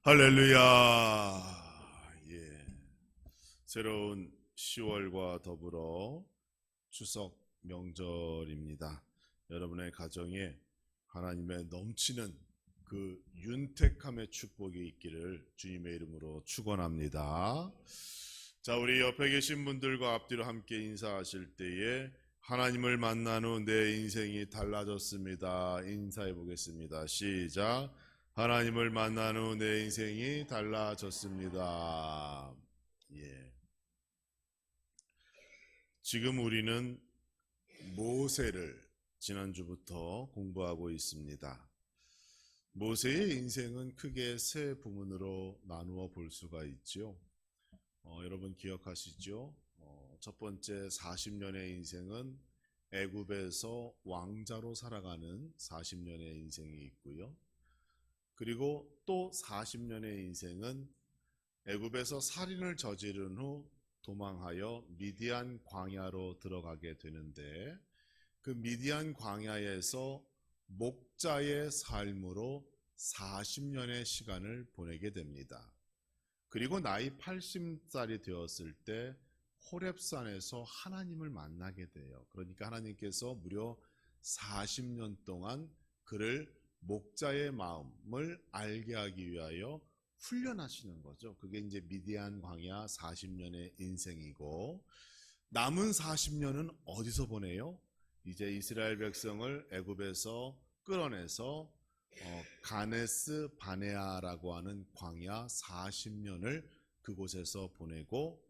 할렐루야. 예. 새로운 10월과 더불어 추석 명절입니다. 여러분의 가정에 하나님의 넘치는 그 윤택함의 축복이 있기를 주님의 이름으로 축원합니다. 자, 우리 옆에 계신 분들과 앞뒤로 함께 인사하실 때에 하나님을 만난 후 내 인생이 달라졌습니다. 인사해 보겠습니다. 시작. 하나님을 만난 후 내 인생이 달라졌습니다. 예. 지금 우리는 모세를 지난주부터 공부하고 있습니다. 모세의 인생은 크게 세 부문으로 나누어 볼 수가 있죠. 여러분 기억하시죠? 첫 번째 40년의 인생은 애굽에서 왕자로 살아가는 40년의 인생이 있고요. 그리고 또 40년의 인생은 애굽에서 살인을 저지른 후 도망하여 미디안 광야로 들어가게 되는데, 그 미디안 광야에서 목자의 삶으로 40년의 시간을 보내게 됩니다. 그리고 나이 80살이 되었을 때 호렙산에서 하나님을 만나게 돼요. 그러니까 하나님께서 무려 40년 동안 그를 목자의 마음을 알게 하기 위하여 훈련하시는 거죠. 그게 이제 미디안 광야 40년의 인생이고, 남은 40년은 어디서 보내요? 이제 이스라엘 백성을 애굽에서 끌어내서 가네스 바네아라고 하는 광야 40년을 그곳에서 보내고,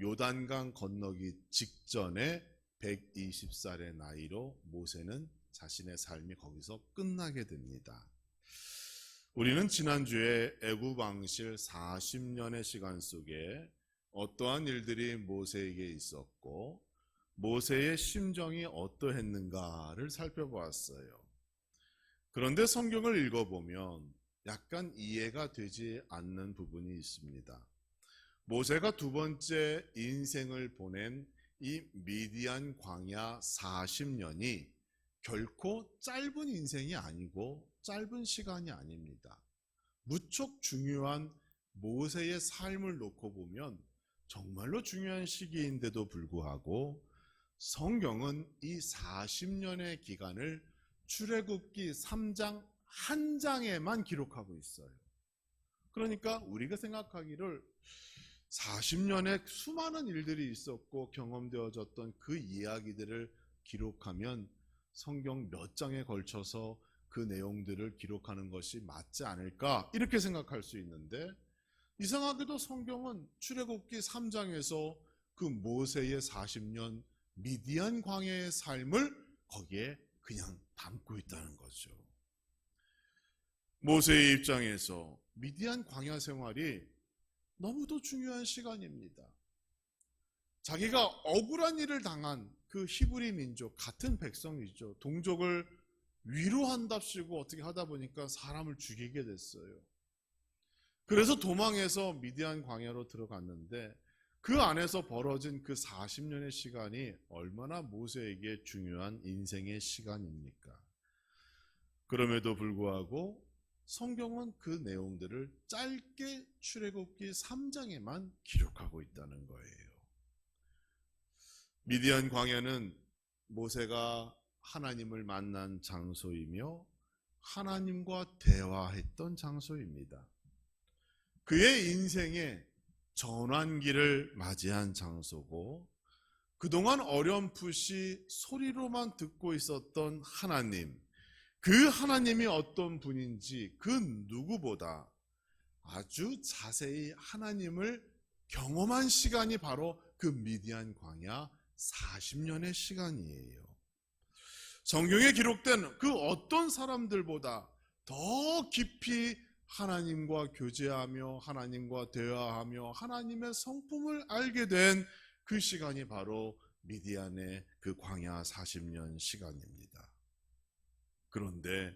요단강 건너기 직전에 120살의 나이로 모세는 자신의 삶이 거기서 끝나게 됩니다. 우리는 지난주에 애굽 왕실 40년의 시간 속에 어떠한 일들이 모세에게 있었고 모세의 심정이 어떠했는가를 살펴보았어요. 그런데 성경을 읽어보면 약간 이해가 되지 않는 부분이 있습니다. 모세가 두 번째 인생을 보낸 이 미디안 광야 40년이 결코 짧은 인생이 아니고 짧은 시간이 아닙니다. 무척 중요한 모세의 삶을 놓고 보면 정말로 중요한 시기인데도 불구하고 성경은 이 40년의 기간을 출애굽기 3장 한 장에만 기록하고 있어요. 그러니까 우리가 생각하기를 40년에 수많은 일들이 있었고 경험되어졌던 그 이야기들을 기록하면 성경 몇 장에 걸쳐서 그 내용들을 기록하는 것이 맞지 않을까, 이렇게 생각할 수 있는데, 이상하게도 성경은 출애굽기 3장에서 그 모세의 40년 미디안 광야의 삶을 거기에 그냥 담고 있다는 거죠. 모세의 입장에서 미디안 광야 생활이 너무도 중요한 시간입니다. 자기가 억울한 일을 당한 그 히브리 민족, 같은 백성이죠. 동족을 위로한답시고 어떻게 하다 보니까 사람을 죽이게 됐어요. 그래서 도망해서 미디안 광야로 들어갔는데, 그 안에서 벌어진 그 40년의 시간이 얼마나 모세에게 중요한 인생의 시간입니까? 그럼에도 불구하고 성경은 그 내용들을 짧게 출애굽기 3장에만 기록하고 있다는 거예요. 미디안 광야는 모세가 하나님을 만난 장소이며 하나님과 대화했던 장소입니다. 그의 인생의 전환기를 맞이한 장소고, 그동안 어렴풋이 소리로만 듣고 있었던 하나님, 그 하나님이 어떤 분인지 그 누구보다 아주 자세히 하나님을 경험한 시간이 바로 그 미디안 광야 40년의 시간이에요. 성경에 기록된 그 어떤 사람들보다 더 깊이 하나님과 교제하며 하나님과 대화하며 하나님의 성품을 알게 된 그 시간이 바로 미디안의 그 광야 40년 시간입니다. 그런데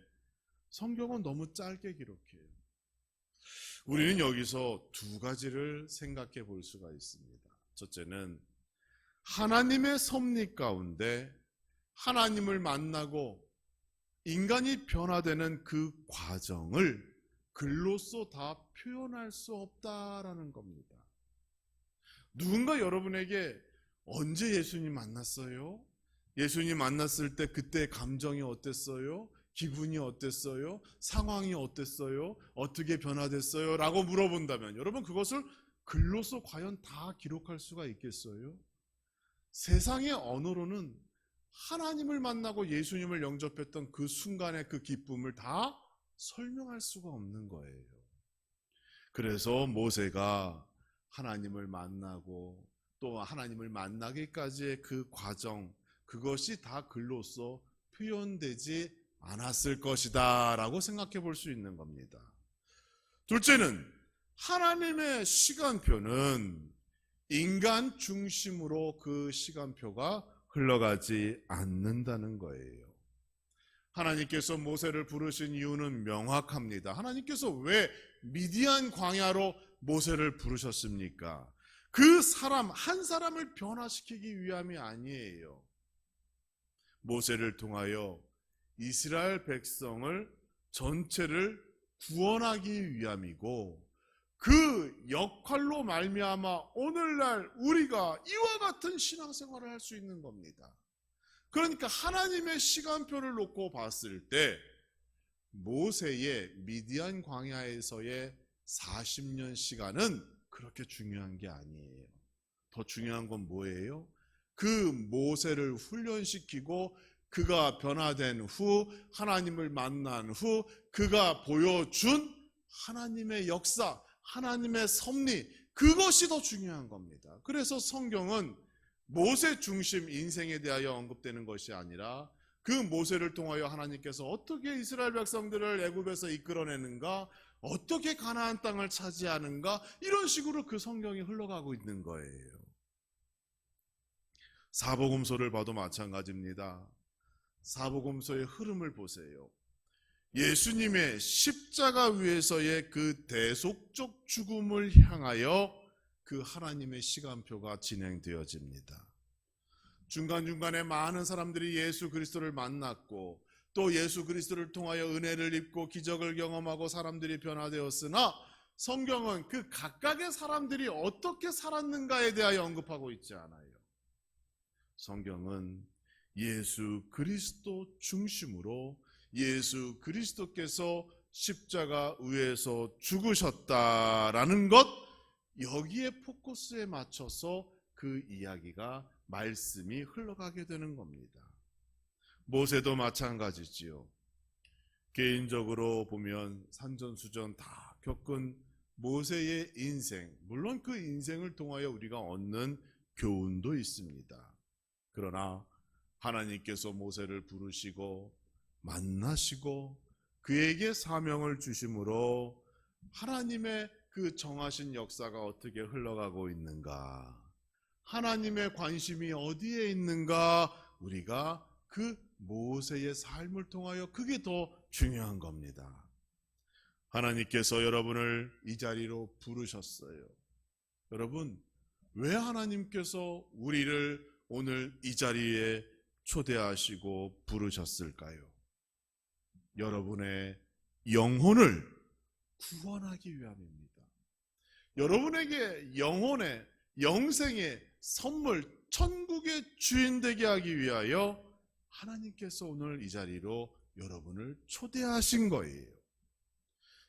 성경은 너무 짧게 기록해요. 우리는 여기서 두 가지를 생각해 볼 수가 있습니다. 첫째는 하나님의 섭리 가운데 하나님을 만나고 인간이 변화되는 그 과정을 글로써 다 표현할 수 없다라는 겁니다. 누군가 여러분에게 언제 예수님 만났어요? 예수님 만났을 때 그때 감정이 어땠어요? 기분이 어땠어요? 상황이 어땠어요? 어떻게 변화됐어요? 라고 물어본다면 여러분 그것을 글로써 과연 다 기록할 수가 있겠어요? 세상의 언어로는 하나님을 만나고 예수님을 영접했던 그 순간의 그 기쁨을 다 설명할 수가 없는 거예요. 그래서 모세가 하나님을 만나고 또 하나님을 만나기까지의 그 과정, 그것이 다 글로써 표현되지 않았을 것이다 라고 생각해 볼 수 있는 겁니다. 둘째는 하나님의 시간표는 인간 중심으로 그 시간표가 흘러가지 않는다는 거예요. 하나님께서 모세를 부르신 이유는 명확합니다. 하나님께서 왜 미디안 광야로 모세를 부르셨습니까? 그 사람 한 사람을 변화시키기 위함이 아니에요. 모세를 통하여 이스라엘 백성을 전체를 구원하기 위함이고 그 역할로 말미암아 오늘날 우리가 이와 같은 신앙생활을 할 수 있는 겁니다. 그러니까 하나님의 시간표를 놓고 봤을 때 모세의 미디안 광야에서의 40년 시간은 그렇게 중요한 게 아니에요. 더 중요한 건 뭐예요? 그 모세를 훈련시키고 그가 변화된 후 하나님을 만난 후 그가 보여준 하나님의 역사, 하나님의 섭리, 그것이 더 중요한 겁니다. 그래서 성경은 모세 중심 인생에 대하여 언급되는 것이 아니라 그 모세를 통하여 하나님께서 어떻게 이스라엘 백성들을 애굽에서 이끌어내는가, 어떻게 가나안 땅을 차지하는가, 이런 식으로 그 성경이 흘러가고 있는 거예요. 사복음서를 봐도 마찬가지입니다. 사복음서의 흐름을 보세요. 예수님의 십자가 위에서의 그 대속적 죽음을 향하여 그 하나님의 시간표가 진행되어집니다. 중간중간에 많은 사람들이 예수 그리스도를 만났고 또 예수 그리스도를 통하여 은혜를 입고 기적을 경험하고 사람들이 변화되었으나 성경은 그 각각의 사람들이 어떻게 살았는가에 대하여 언급하고 있지 않아요. 성경은 예수 그리스도 중심으로 예수 그리스도께서 십자가 위에서 죽으셨다라는 것, 여기에 포커스에 맞춰서 그 이야기가 말씀이 흘러가게 되는 겁니다. 모세도 마찬가지지요. 개인적으로 보면 산전수전 다 겪은 모세의 인생, 물론 그 인생을 통하여 우리가 얻는 교훈도 있습니다. 그러나 하나님께서 모세를 부르시고 만나시고 그에게 사명을 주심으로 하나님의 그 정하신 역사가 어떻게 흘러가고 있는가, 하나님의 관심이 어디에 있는가, 우리가 그 모세의 삶을 통하여 그게 더 중요한 겁니다. 하나님께서 여러분을 이 자리로 부르셨어요. 여러분, 왜 하나님께서 우리를 오늘 이 자리에 초대하시고 부르셨을까요? 여러분의 영혼을 구원하기 위함입니다. 여러분에게 영혼의, 영생의 선물, 천국의 주인 되게 하기 위하여 하나님께서 오늘 이 자리로 여러분을 초대하신 거예요.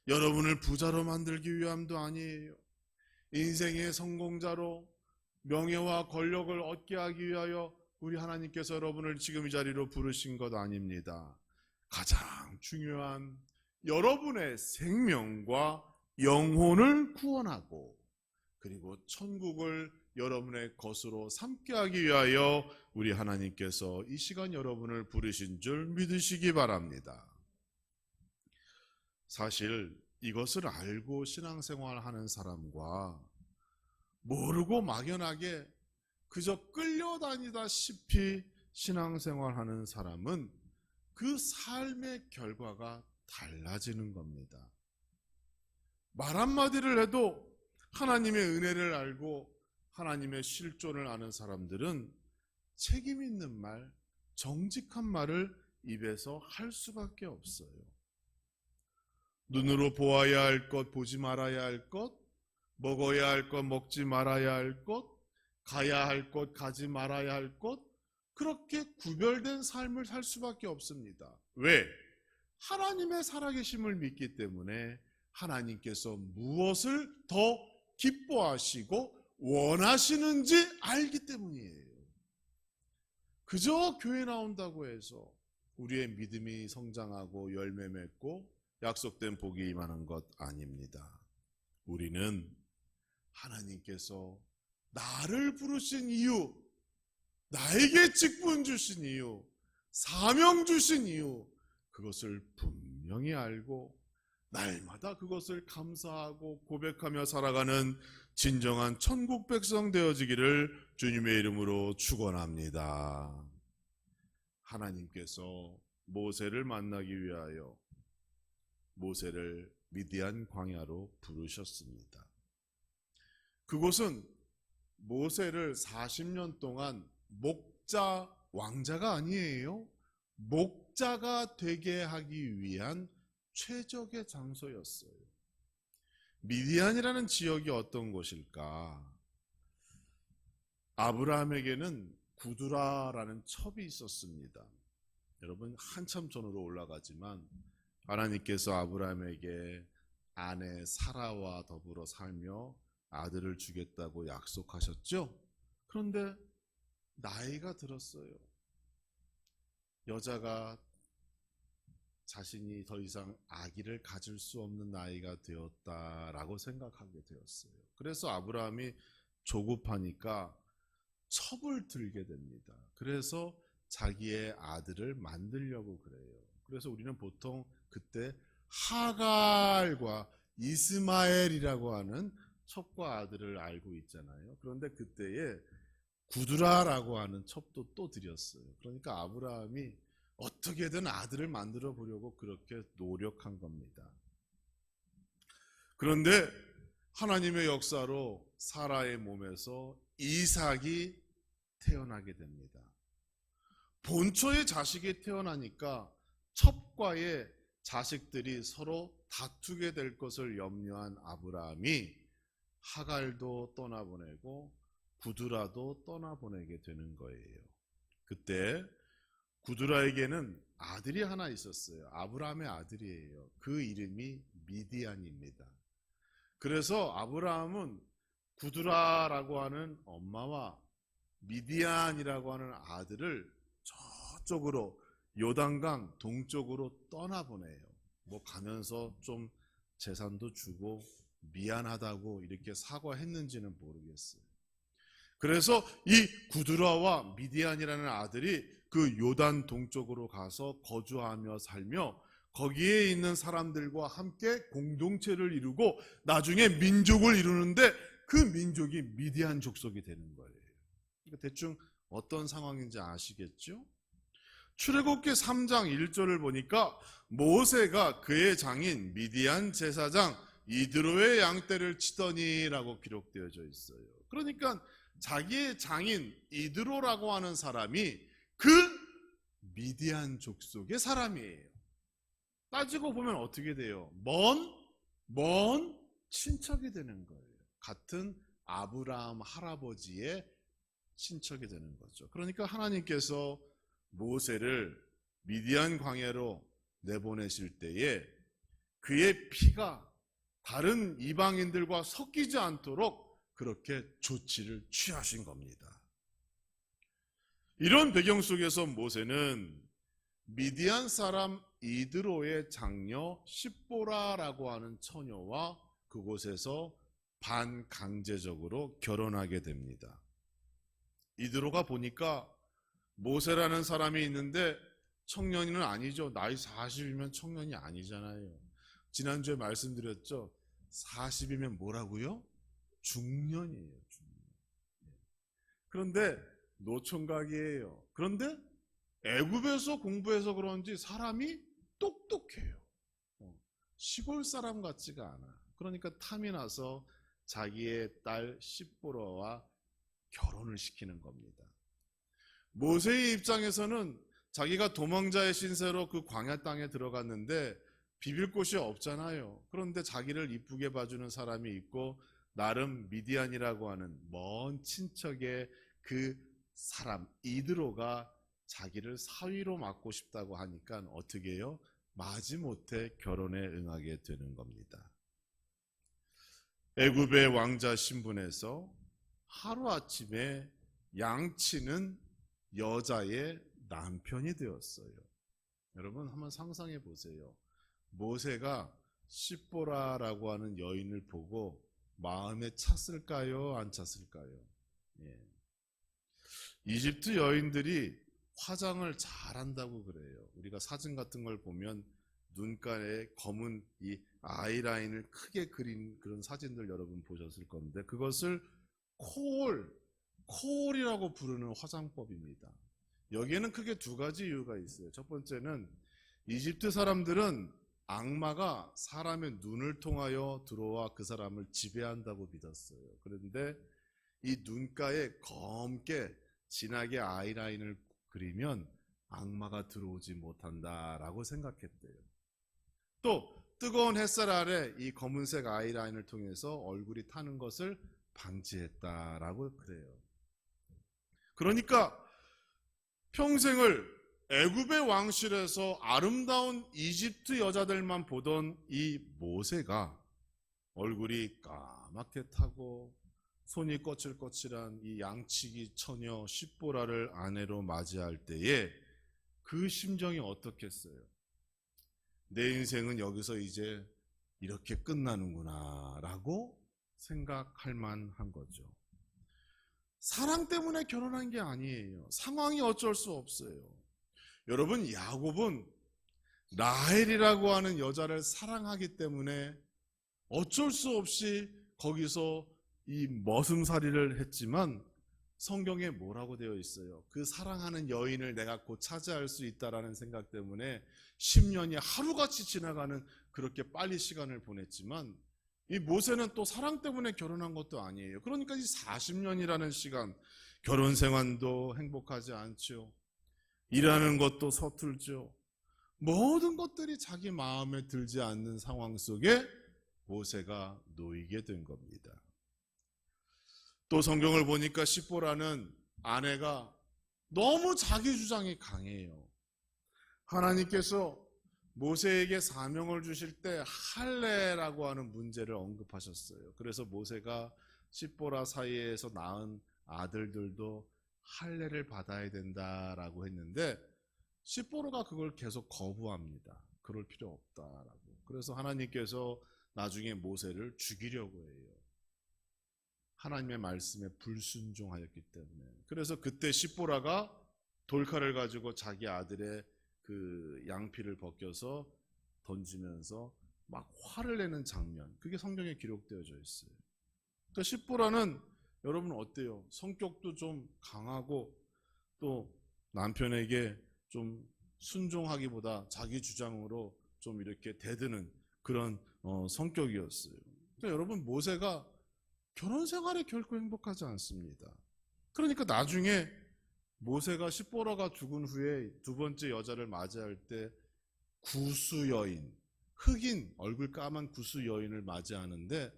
여러분을 부자로 만들기 위함도 아니에요. 인생의 성공자로 명예와 권력을 얻게 하기 위하여 우리 하나님께서 여러분을 지금 이 자리로 부르신 것 아닙니다. 가장 중요한 여러분의 생명과 영혼을 구원하고 그리고 천국을 여러분의 것으로 삼게 하기 위하여 우리 하나님께서 이 시간 여러분을 부르신 줄 믿으시기 바랍니다. 사실 이것을 알고 신앙생활하는 사람과 모르고 막연하게 그저 끌려다니다시피 신앙생활하는 사람은 그 삶의 결과가 달라지는 겁니다. 말 한마디를 해도 하나님의 은혜를 알고 하나님의 실존을 아는 사람들은 책임 있는 말, 정직한 말을 입에서 할 수밖에 없어요. 눈으로 보아야 할 것, 보지 말아야 할 것, 먹어야 할 것, 먹지 말아야 할 것, 가야 할 것, 가지 말아야 할 것, 그렇게 구별된 삶을 살 수밖에 없습니다. 왜? 하나님의 살아계심을 믿기 때문에 하나님께서 무엇을 더 기뻐하시고 원하시는지 알기 때문이에요. 그저 교회 나온다고 해서 우리의 믿음이 성장하고 열매 맺고 약속된 복이 임하는 것 아닙니다. 우리는 하나님께서 나를 부르신 이유, 나에게 직분 주신 이유, 사명 주신 이유, 그것을 분명히 알고 날마다 그것을 감사하고 고백하며 살아가는 진정한 천국 백성 되어지기를 주님의 이름으로 축원합니다. 하나님께서 모세를 만나기 위하여 모세를 미디안 광야로 부르셨습니다. 그곳은 모세를 40년 동안 목자, 왕자가 아니에요. 목자가 되게 하기 위한 최적의 장소였어요. 미디안이라는 지역이 어떤 곳일까? 아브라함에게는 구두라라는 첩이 있었습니다. 여러분, 한참 전으로 올라가지만 하나님께서 아브라함에게 아내 사라와 더불어 살며 아들을 주겠다고 약속하셨죠? 그런데 나이가 들었어요. 여자가 자신이 더 이상 아기를 가질 수 없는 나이가 되었다라고 생각하게 되었어요. 그래서 아브라함이 조급하니까 첩을 들게 됩니다. 그래서 자기의 아들을 만들려고 그래요. 그래서 우리는 보통 그때 하갈과 이스마엘이라고 하는 첩과 아들을 알고 있잖아요. 그런데 그때에 구두라라고 하는 첩도 또 드렸어요. 그러니까 아브라함이 어떻게든 아들을 만들어 보려고 그렇게 노력한 겁니다. 그런데 하나님의 역사로 사라의 몸에서 이삭이 태어나게 됩니다. 본초의 자식이 태어나니까 첩과의 자식들이 서로 다투게 될 것을 염려한 아브라함이 하갈도 떠나보내고 구두라도 떠나보내게 되는 거예요. 그때 구두라에게는 아들이 하나 있었어요. 아브라함의 아들이에요. 그 이름이 미디안입니다. 그래서 아브라함은 구두라라고 하는 엄마와 미디안이라고 하는 아들을 저쪽으로 요단강 동쪽으로 떠나보내요. 뭐 가면서 좀 재산도 주고 미안하다고 이렇게 사과했는지는 모르겠어요. 그래서 이 구두라와 미디안이라는 아들이 그 요단 동쪽으로 가서 거주하며 살며 거기에 있는 사람들과 함께 공동체를 이루고 나중에 민족을 이루는데 그 민족이 미디안 족속이 되는 거예요. 그러니까 대충 어떤 상황인지 아시겠죠? 출애굽기 3장 1절을 보니까 모세가 그의 장인 미디안 제사장 이드로의 양떼를 치더니라고 기록되어져 있어요. 그러니까 자기의 장인 이드로라고 하는 사람이 그 미디안 족속의 사람이에요. 따지고 보면 어떻게 돼요? 먼 친척이 되는 거예요. 같은 아브라함 할아버지의 친척이 되는 거죠. 그러니까 하나님께서 모세를 미디안 광야로 내보내실 때에 그의 피가 다른 이방인들과 섞이지 않도록 그렇게 조치를 취하신 겁니다. 이런 배경 속에서 모세는 미디안 사람 이드로의 장녀 십보라라고 하는 처녀와 그곳에서 반강제적으로 결혼하게 됩니다. 이드로가 보니까 모세라는 사람이 있는데 청년이는 아니죠. 나이 40이면 청년이 아니잖아요. 지난주에 말씀드렸죠. 40이면 뭐라고요? 중년이에요. 중년. 그런데 노총각이에요. 그런데 애굽에서 공부해서 그런지 사람이 똑똑해요. 시골 사람 같지가 않아. 그러니까 탐이 나서 자기의 딸 십보라와 결혼을 시키는 겁니다. 모세의 입장에서는 자기가 도망자의 신세로 그 광야 땅에 들어갔는데 비빌 곳이 없잖아요. 그런데 자기를 이쁘게 봐주는 사람이 있고 나름 미디안이라고 하는 먼 친척의 그 사람 이드로가 자기를 사위로 맡고 싶다고 하니까 어떻게 해요? 마지못해 결혼에 응하게 되는 겁니다. 애굽의 왕자 신분에서 하루아침에 양치는 여자의 남편이 되었어요. 여러분 한번 상상해 보세요. 모세가 시보라라고 하는 여인을 보고 마음에 찼을까요? 안 찼을까요? 예. 이집트 여인들이 화장을 잘한다고 그래요. 우리가 사진 같은 걸 보면 눈가에 검은 이 아이라인을 크게 그린 그런 사진들 여러분 보셨을 건데 그것을 코올이라고 부르는 화장법입니다. 여기에는 크게 두 가지 이유가 있어요. 첫 번째는 이집트 사람들은 악마가 사람의 눈을 통하여 들어와 그 사람을 지배한다고 믿었어요. 그런데 이 눈가에 검게 진하게 아이라인을 그리면 악마가 들어오지 못한다라고 생각했대요. 또 뜨거운 햇살 아래 이 검은색 아이라인을 통해서 얼굴이 타는 것을 방지했다라고 그래요. 그러니까 평생을 애굽의 왕실에서 아름다운 이집트 여자들만 보던 이 모세가 얼굴이 까맣게 타고 손이 거칠거칠한 이 양치기 처녀 시보라를 아내로 맞이할 때에 그 심정이 어떻겠어요? 내 인생은 여기서 이제 이렇게 끝나는구나 라고 생각할 만한 거죠. 사랑 때문에 결혼한 게 아니에요. 상황이 어쩔 수 없어요. 여러분 야곱은 라헬이라고 하는 여자를 사랑하기 때문에 어쩔 수 없이 거기서 이 머슴살이를 했지만 성경에 뭐라고 되어 있어요? 그 사랑하는 여인을 내가 곧 차지할 수 있다라는 생각 때문에 10년이 하루같이 지나가는 그렇게 빨리 시간을 보냈지만 이 모세는 또 사랑 때문에 결혼한 것도 아니에요. 그러니까 이 40년이라는 시간 결혼 생활도 행복하지 않죠. 일하는 것도 서툴죠. 모든 것들이 자기 마음에 들지 않는 상황 속에 모세가 놓이게 된 겁니다. 또 성경을 보니까 시보라는 아내가 너무 자기 주장이 강해요. 하나님께서 모세에게 사명을 주실 때 할례라고 하는 문제를 언급하셨어요. 그래서 모세가 시보라 사이에서 낳은 아들들도 할례를 받아야 된다라고 했는데 시보라가 그걸 계속 거부합니다. 그럴 필요 없다라고. 그래서 하나님께서 나중에 모세를 죽이려고 해요. 하나님의 말씀에 불순종하였기 때문에. 그래서 그때 시보라가 돌칼을 가지고 자기 아들의 그 양피를 벗겨서 던지면서 막 화를 내는 장면, 그게 성경에 기록되어져 있어요. 그러니까 시보라는 여러분 어때요? 성격도 좀 강하고 또 남편에게 좀 순종하기보다 자기 주장으로 좀 이렇게 대드는 그런 성격이었어요. 그러니까 여러분 모세가 결혼 생활에 결코 행복하지 않습니다. 그러니까 나중에 모세가 시보라가 죽은 후에 두 번째 여자를 맞이할 때 구수 여인, 흑인 얼굴 까만 구수 여인을 맞이하는데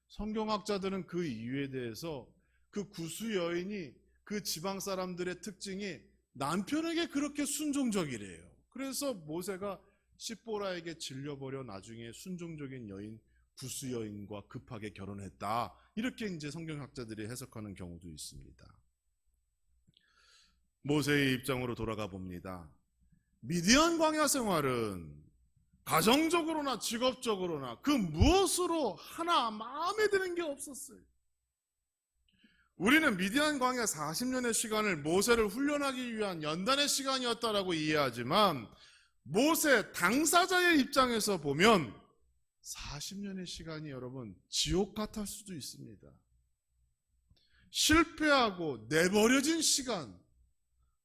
성경학자들은 그 이유에 대해서 그 구수 여인이 그 지방 사람들의 특징이 남편에게 그렇게 순종적이래요. 그래서 모세가 시보라에게 질려버려 나중에 순종적인 여인 구수 여인과 급하게 결혼했다. 이렇게 이제 성경학자들이 해석하는 경우도 있습니다. 모세의 입장으로 돌아가 봅니다. 미디안 광야 생활은 가정적으로나 직업적으로나 그 무엇으로 하나 마음에 드는 게 없었어요. 우리는 미디안 광야 40년의 시간을 모세를 훈련하기 위한 연단의 시간이었다라고 이해하지만 모세 당사자의 입장에서 보면 40년의 시간이 여러분 지옥 같을 수도 있습니다. 실패하고 내버려진 시간,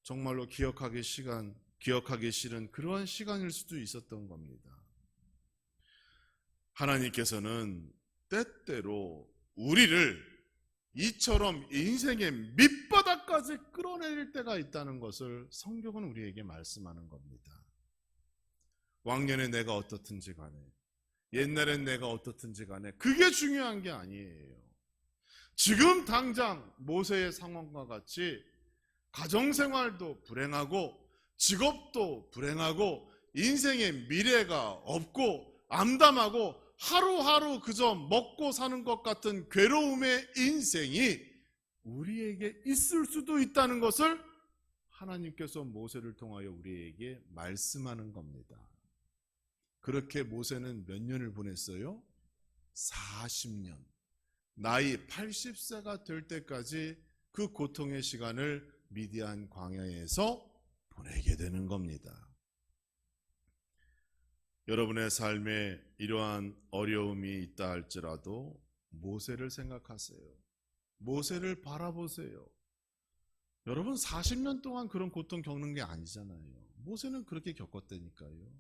정말로 기억하기 싫은 그러한 시간일 수도 있었던 겁니다. 하나님께서는 때때로 우리를 이처럼 인생의 밑바닥까지 끌어내릴 때가 있다는 것을 성경은 우리에게 말씀하는 겁니다. 왕년에 내가 어떻든지 간에, 옛날엔 내가 어떻든지 간에 그게 중요한 게 아니에요. 지금 당장 모세의 상황과 같이 가정생활도 불행하고 직업도 불행하고 인생의 미래가 없고 암담하고 하루하루 그저 먹고 사는 것 같은 괴로움의 인생이 우리에게 있을 수도 있다는 것을 하나님께서 모세를 통하여 우리에게 말씀하는 겁니다. 그렇게 모세는 몇 년을 보냈어요? 40년. 나이 80세가 될 때까지 그 고통의 시간을 미디안 광야에서 보내게 되는 겁니다. 여러분의 삶에 이러한 어려움이 있다 할지라도 모세를 생각하세요. 모세를 바라보세요. 여러분 40년 동안 그런 고통 겪는 게 아니잖아요. 모세는 그렇게 겪었다니까요.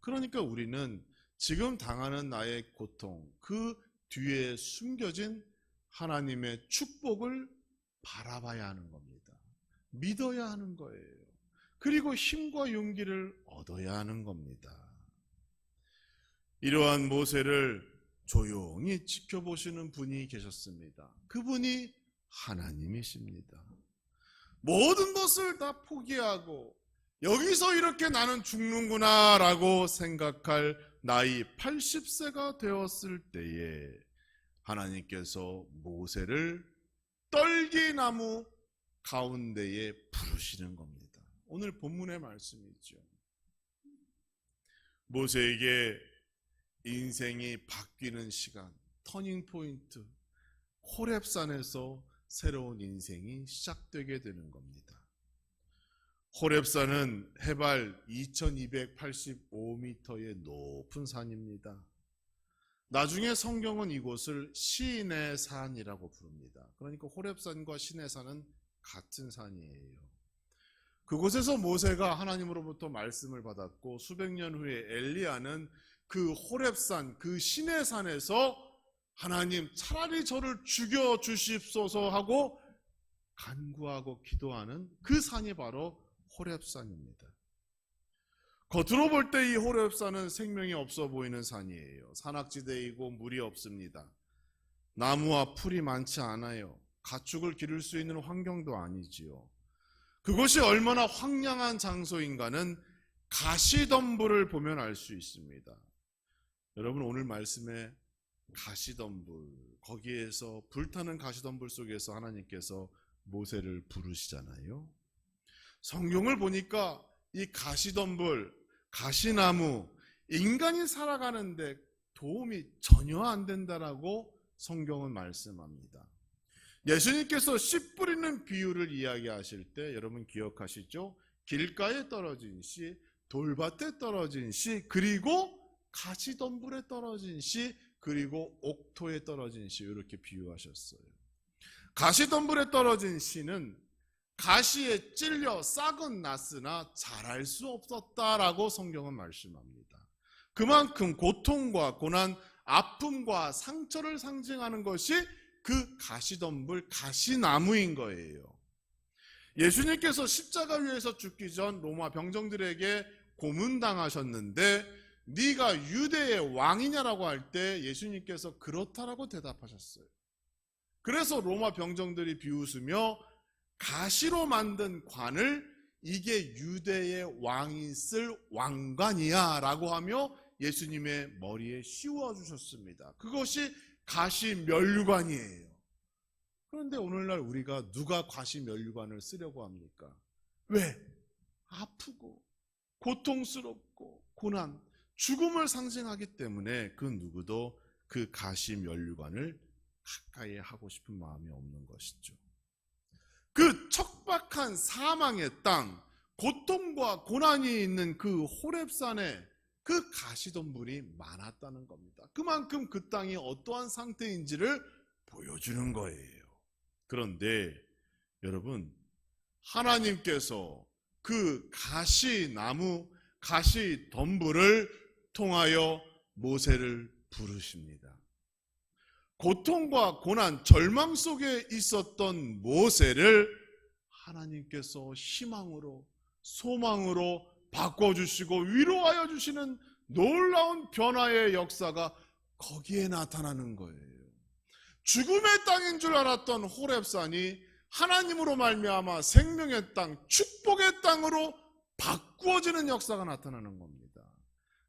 그러니까 우리는 지금 당하는 나의 고통, 그 뒤에 숨겨진 하나님의 축복을 바라봐야 하는 겁니다. 믿어야 하는 거예요. 그리고 힘과 용기를 얻어야 하는 겁니다. 이러한 모세를 조용히 지켜보시는 분이 계셨습니다. 그분이 하나님이십니다. 모든 것을 다 포기하고 여기서 이렇게 나는 죽는구나 라고 생각할 나이 80세가 되었을 때에 하나님께서 모세를 떨기나무 가운데에 부르시는 겁니다. 오늘 본문의 말씀이죠. 모세에게 인생이 바뀌는 시간, 터닝 포인트, 호렙산에서 새로운 인생이 시작되게 되는 겁니다. 호렙산은 해발 2285m의 높은 산입니다. 나중에 성경은 이곳을 시인의 산이라고 부릅니다. 그러니까 호렙산과 시인의 산은 같은 산이에요. 그곳에서 모세가 하나님으로부터 말씀을 받았고 수백 년 후에 엘리야는 그 호렙산, 그 시내 산에서 하나님 차라리 저를 죽여 주십소서 하고 간구하고 기도하는 그 산이 바로 호렙산입니다. 겉으로 볼 때 이 호렙산은 생명이 없어 보이는 산이에요. 산악지대이고 물이 없습니다. 나무와 풀이 많지 않아요. 가축을 기를 수 있는 환경도 아니지요. 그곳이 얼마나 황량한 장소인가는 가시덤불을 보면 알 수 있습니다. 여러분 오늘 말씀에 가시덤불, 거기에서 불타는 가시덤불 속에서 하나님께서 모세를 부르시잖아요. 성경을 보니까 이 가시덤불, 가시나무, 인간이 살아가는데 도움이 전혀 안 된다라고 성경은 말씀합니다. 예수님께서 씨 뿌리는 비유를 이야기하실 때 여러분 기억하시죠? 길가에 떨어진 씨, 돌밭에 떨어진 씨, 그리고 가시덤불에 떨어진 씨, 그리고 옥토에 떨어진 씨, 이렇게 비유하셨어요. 가시덤불에 떨어진 씨는 가시에 찔려 싹은 났으나 자랄 수 없었다라고 성경은 말씀합니다. 그만큼 고통과 고난, 아픔과 상처를 상징하는 것이 그 가시덤불, 가시나무인 거예요. 예수님께서 십자가 위에서 죽기 전 로마 병정들에게 고문당하셨는데 네가 유대의 왕이냐라고 할 때 예수님께서 그렇다라고 대답하셨어요. 그래서 로마 병정들이 비웃으며 가시로 만든 관을 이게 유대의 왕이 쓸 왕관이야 라고 하며 예수님의 머리에 씌워주셨습니다. 그것이 가시면류관이에요. 그런데 오늘날 우리가 누가 가시면류관을 쓰려고 합니까? 왜? 아프고 고통스럽고 고난, 죽음을 상징하기 때문에 그 누구도 그 가시면류관을 가까이 하고 싶은 마음이 없는 것이죠. 그 척박한 사망의 땅, 고통과 고난이 있는 그 호렙산에 그 가시덤불이 많았다는 겁니다. 그만큼 그 땅이 어떠한 상태인지를 보여주는 거예요. 그런데 여러분, 하나님께서 그 가시나무, 가시덤불을 통하여 모세를 부르십니다. 고통과 고난, 절망 속에 있었던 모세를 하나님께서 희망으로, 소망으로 바꿔주시고 위로하여 주시는 놀라운 변화의 역사가 거기에 나타나는 거예요. 죽음의 땅인 줄 알았던 호렙산이 하나님으로 말미암아 생명의 땅, 축복의 땅으로 바꾸어지는 역사가 나타나는 겁니다.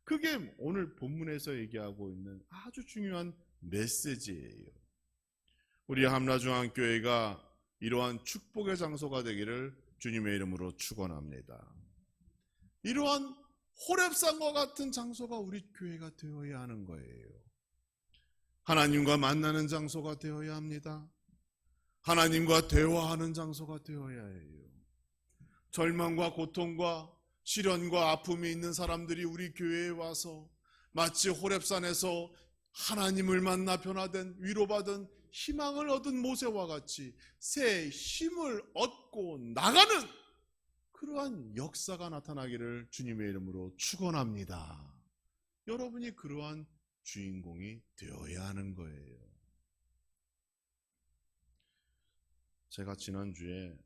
그게 오늘 본문에서 얘기하고 있는 아주 중요한 메시지예요. 우리 함라중앙교회가 이러한 축복의 장소가 되기를 주님의 이름으로 축원합니다. 이러한 호렙산과 같은 장소가 우리 교회가 되어야 하는 거예요. 하나님과 만나는 장소가 되어야 합니다. 하나님과 대화하는 장소가 되어야 해요. 절망과 고통과 시련과 아픔이 있는 사람들이 우리 교회에 와서 마치 호렙산에서 하나님을 만나 변화된, 위로받은, 희망을 얻은 모세와 같이 새 힘을 얻고 나가는 그러한 역사가 나타나기를 주님의 이름으로 축원합니다. 여러분이 그러한 주인공이 되어야 하는 거예요. 제가 지난주에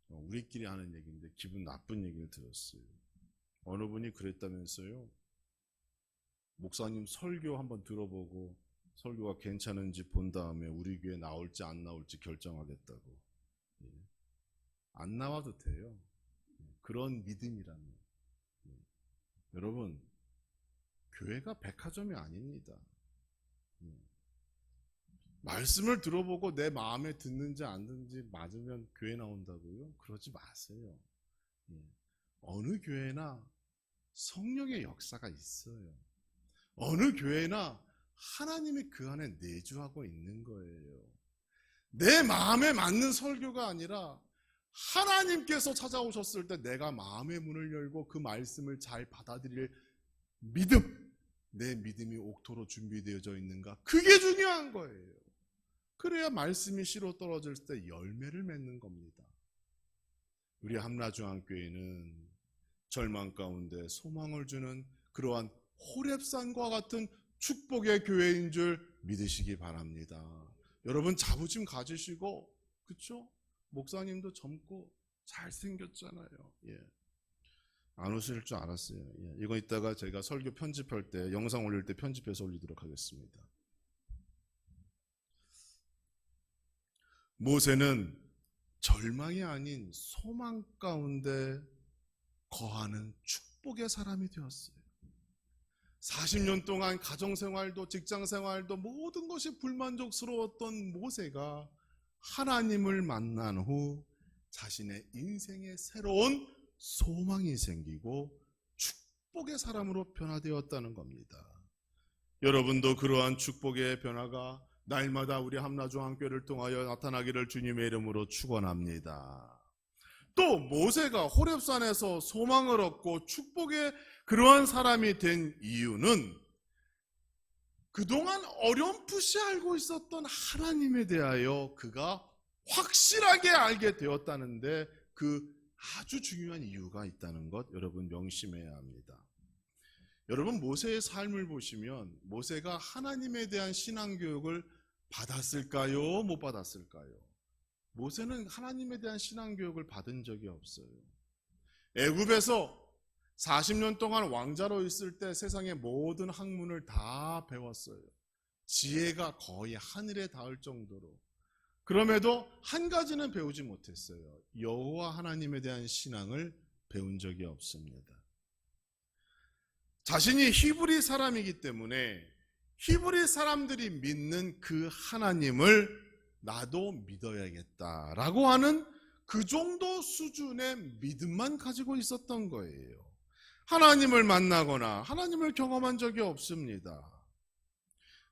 우리끼리 하는 얘기인데 기분 나쁜 얘기를 들었어요. 어느 분이 그랬다면서요. 목사님 설교 한번 들어보고 설교가 괜찮은지 본 다음에 우리 교회 나올지 안 나올지 결정하겠다고. 안 나와도 돼요. 그런 믿음이라면. 여러분, 교회가 백화점이 아닙니다. 말씀을 들어보고 내 마음에 듣는지 안 듣는지 맞으면 교회 나온다고요? 그러지 마세요. 어느 교회나 성령의 역사가 있어요. 어느 교회나 하나님이 그 안에 내주하고 있는 거예요. 내 마음에 맞는 설교가 아니라 하나님께서 찾아오셨을 때 내가 마음의 문을 열고 그 말씀을 잘 받아들일 믿음, 내 믿음이 옥토로 준비되어져 있는가? 그게 중요한 거예요. 그래야 말씀이 씨로 떨어질 때 열매를 맺는 겁니다. 우리 함라중앙교회는 절망 가운데 소망을 주는 그러한 호렙산과 같은 축복의 교회인 줄 믿으시기 바랍니다. 여러분 자부심 가지시고, 그렇죠? 목사님도 젊고 잘생겼잖아요. 예. 안 웃을 줄 알았어요. 예. 이거 이따가 제가 설교 편집할 때, 영상 올릴 때 편집해서 올리도록 하겠습니다. 모세는 절망이 아닌 소망 가운데 거하는 축복의 사람이 되었어요. 40년 동안 가정생활도 직장생활도 모든 것이 불만족스러웠던 모세가 하나님을 만난 후 자신의 인생에 새로운 소망이 생기고 축복의 사람으로 변화되었다는 겁니다. 여러분도 그러한 축복의 변화가 날마다 우리 함라중앙교회를 통하여 나타나기를 주님의 이름으로 축원합니다. 또 모세가 호렙산에서 소망을 얻고 축복의 그러한 사람이 된 이유는 그동안 어렴풋이 알고 있었던 하나님에 대하여 그가 확실하게 알게 되었다는데 그 아주 중요한 이유가 있다는 것 여러분 명심해야 합니다. 여러분 모세의 삶을 보시면 모세가 하나님에 대한 신앙교육을 받았을까요? 못 받았을까요? 모세는 하나님에 대한 신앙교육을 받은 적이 없어요. 애굽에서 40년 동안 왕자로 있을 때 세상의 모든 학문을 다 배웠어요. 지혜가 거의 하늘에 닿을 정도로. 그럼에도 한 가지는 배우지 못했어요. 여호와 하나님에 대한 신앙을 배운 적이 없습니다. 자신이 히브리 사람이기 때문에 히브리 사람들이 믿는 그 하나님을 나도 믿어야겠다라고 하는 그 정도 수준의 믿음만 가지고 있었던 거예요. 하나님을 만나거나 하나님을 경험한 적이 없습니다.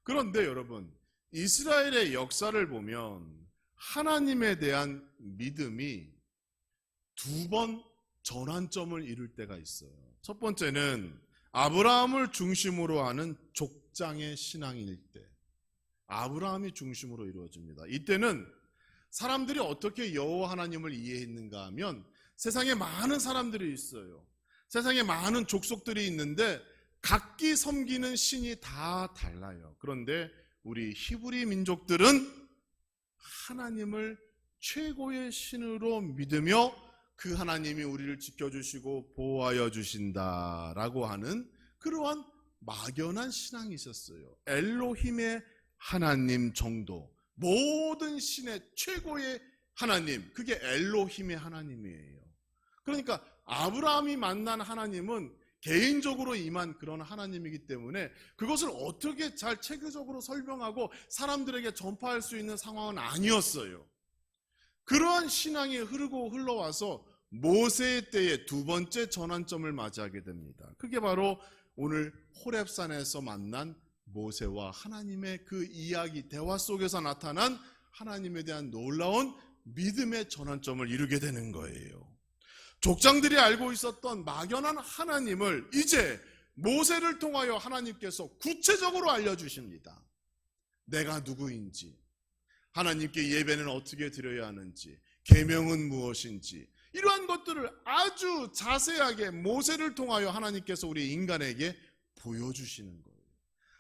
그런데 여러분, 이스라엘의 역사를 보면 하나님에 대한 믿음이 두 번 전환점을 이룰 때가 있어요. 첫 번째는 아브라함을 중심으로 하는 족장의 신앙일 때, 아브라함이 중심으로 이루어집니다. 이때는 사람들이 어떻게 여호와 하나님을 이해했는가 하면 세상에 많은 사람들이 있어요. 세상에 많은 족속들이 있는데 각기 섬기는 신이 다 달라요. 그런데 우리 히브리 민족들은 하나님을 최고의 신으로 믿으며 그 하나님이 우리를 지켜주시고 보호하여 주신다라고 하는 그러한 막연한 신앙이 있었어요. 엘로힘의 하나님 정도, 모든 신의 최고의 하나님, 그게 엘로힘의 하나님이에요. 그러니까 아브라함이 만난 하나님은 개인적으로 임한 그런 하나님이기 때문에 그것을 어떻게 잘 체계적으로 설명하고 사람들에게 전파할 수 있는 상황은 아니었어요. 그러한 신앙이 흐르고 흘러와서 모세의 때에 두 번째 전환점을 맞이하게 됩니다. 그게 바로 오늘 호렙산에서 만난 모세와 하나님의 그 이야기, 대화 속에서 나타난 하나님에 대한 놀라운 믿음의 전환점을 이루게 되는 거예요. 족장들이 알고 있었던 막연한 하나님을 이제 모세를 통하여 하나님께서 구체적으로 알려주십니다. 내가 누구인지, 하나님께 예배는 어떻게 드려야 하는지, 계명은 무엇인지, 이러한 것들을 아주 자세하게 모세를 통하여 하나님께서 우리 인간에게 보여주시는 거예요.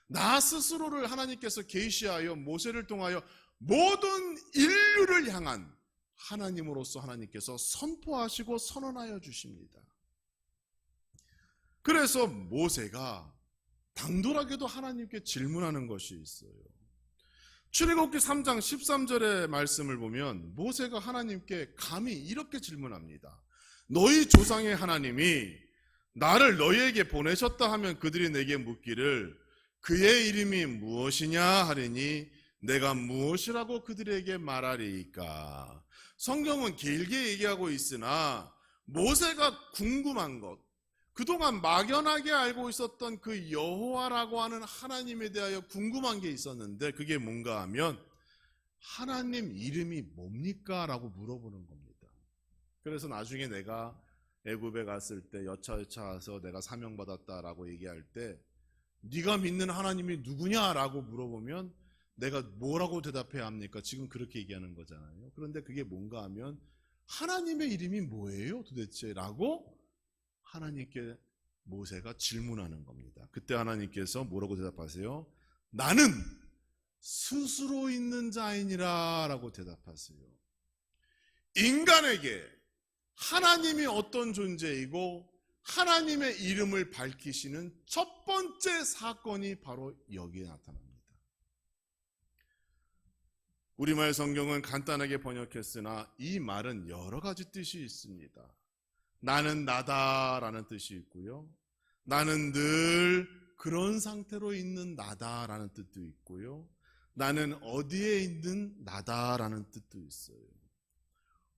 나 스스로를 하나님께서 계시하여 모세를 통하여 모든 인류를 향한 하나님으로서 하나님께서 선포하시고 선언하여 주십니다. 그래서 모세가 당돌하게도 하나님께 질문하는 것이 있어요. 출애굽기 3장 13절의 말씀을 보면 모세가 하나님께 감히 이렇게 질문합니다. 너희 조상의 하나님이 나를 너희에게 보내셨다 하면 그들이 내게 묻기를 그의 이름이 무엇이냐 하리니 내가 무엇이라고 그들에게 말하리이까. 성경은 길게 얘기하고 있으나 모세가 궁금한 것, 그동안 막연하게 알고 있었던 그 여호와라고 하는 하나님에 대하여 궁금한 게 있었는데 그게 뭔가 하면 하나님 이름이 뭡니까? 라고 물어보는 겁니다. 그래서 나중에 내가 애굽에 갔을 때 여차여차 와서 내가 사명받았다라고 얘기할 때 네가 믿는 하나님이 누구냐라고 물어보면 내가 뭐라고 대답해야 합니까? 지금 그렇게 얘기하는 거잖아요. 그런데 그게 뭔가 하면 하나님의 이름이 뭐예요 도대체? 라고 하나님께 모세가 질문하는 겁니다. 그때 하나님께서 뭐라고 대답하세요? 나는 스스로 있는 자이니라 라고 대답하세요. 인간에게 하나님이 어떤 존재이고 하나님의 이름을 밝히시는 첫 번째 사건이 바로 여기에 나타납니다. 우리말 성경은 간단하게 번역했으나 이 말은 여러 가지 뜻이 있습니다. 나는 나다라는 뜻이 있고요. 나는 늘 그런 상태로 있는 나다라는 뜻도 있고요. 나는 어디에 있는 나다라는 뜻도 있어요.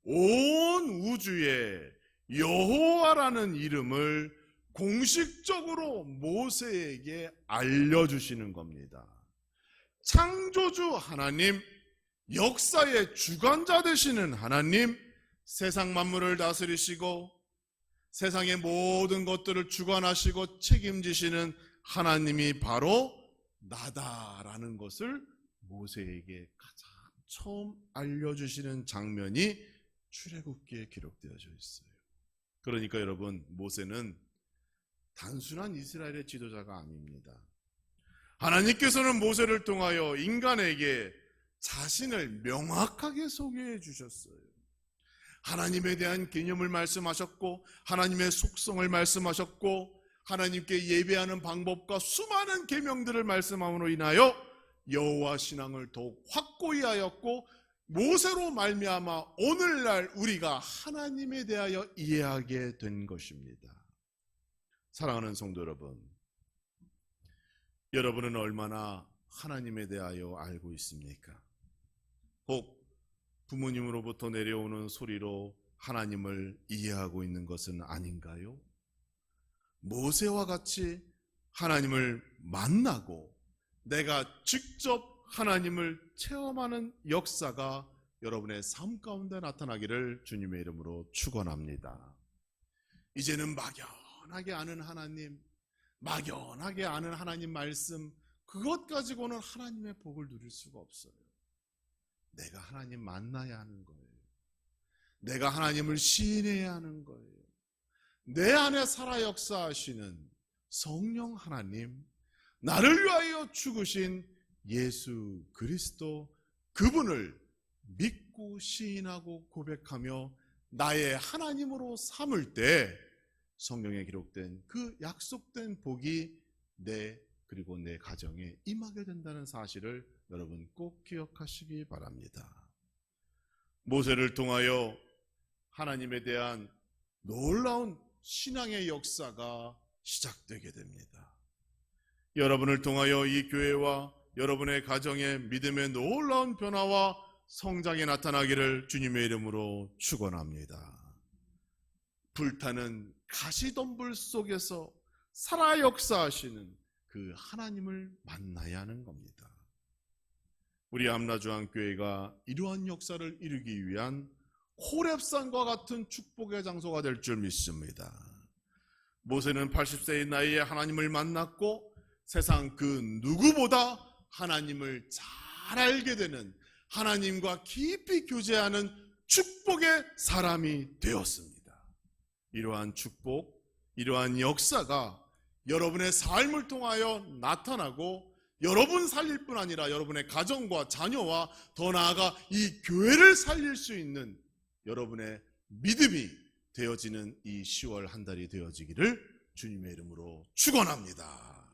온 우주에 여호와라는 이름을 공식적으로 모세에게 알려주시는 겁니다. 창조주 하나님, 역사의 주관자 되시는 하나님, 세상 만물을 다스리시고 세상의 모든 것들을 주관하시고 책임지시는 하나님이 바로 나다라는 것을 모세에게 가장 처음 알려주시는 장면이 출애굽기에 기록되어져 있어요. 그러니까 여러분, 모세는 단순한 이스라엘의 지도자가 아닙니다. 하나님께서는 모세를 통하여 인간에게 자신을 명확하게 소개해 주셨어요. 하나님에 대한 개념을 말씀하셨고 하나님의 속성을 말씀하셨고 하나님께 예배하는 방법과 수많은 계명들을 말씀함으로 인하여 여호와 신앙을 더욱 확고히 하였고 모세로 말미암아 오늘날 우리가 하나님에 대하여 이해하게 된 것입니다. 사랑하는 성도 여러분, 여러분은 얼마나 하나님에 대하여 알고 있습니까? 혹 부모님으로부터 내려오는 소리로 하나님을 이해하고 있는 것은 아닌가요? 모세와 같이 하나님을 만나고 내가 직접 하나님을 체험하는 역사가 여러분의 삶 가운데 나타나기를 주님의 이름으로 축원합니다. 이제는 막연하게 아는 하나님, 막연하게 아는 하나님 말씀, 그것 가지고는 하나님의 복을 누릴 수가 없어요. 내가 하나님 만나야 하는 거예요. 내가 하나님을 시인해야 하는 거예요. 내 안에 살아 역사하시는 성령 하나님, 나를 위하여 죽으신 예수 그리스도, 그분을 믿고 시인하고 고백하며 나의 하나님으로 삼을 때 성경에 기록된 그 약속된 복이 그리고 내 가정에 임하게 된다는 사실을 여러분 꼭 기억하시기 바랍니다. 모세를 통하여 하나님에 대한 놀라운 신앙의 역사가 시작되게 됩니다. 여러분을 통하여 이 교회와 여러분의 가정의 믿음의 놀라운 변화와 성장이 나타나기를 주님의 이름으로 축원합니다. 불타는 가시덤불 속에서 살아 역사하시는 그 하나님을 만나야 하는 겁니다. 우리 암라중앙교회가 이러한 역사를 이루기 위한 호렙산과 같은 축복의 장소가 될 줄 믿습니다. 모세는 80세의 나이에 하나님을 만났고 세상 그 누구보다 하나님을 잘 알게 되는, 하나님과 깊이 교제하는 축복의 사람이 되었습니다. 이러한 축복, 이러한 역사가 여러분의 삶을 통하여 나타나고 여러분 살릴 뿐 아니라 여러분의 가정과 자녀와 더 나아가 이 교회를 살릴 수 있는 여러분의 믿음이 되어지는 이 10월 한 달이 되어지기를 주님의 이름으로 축원합니다.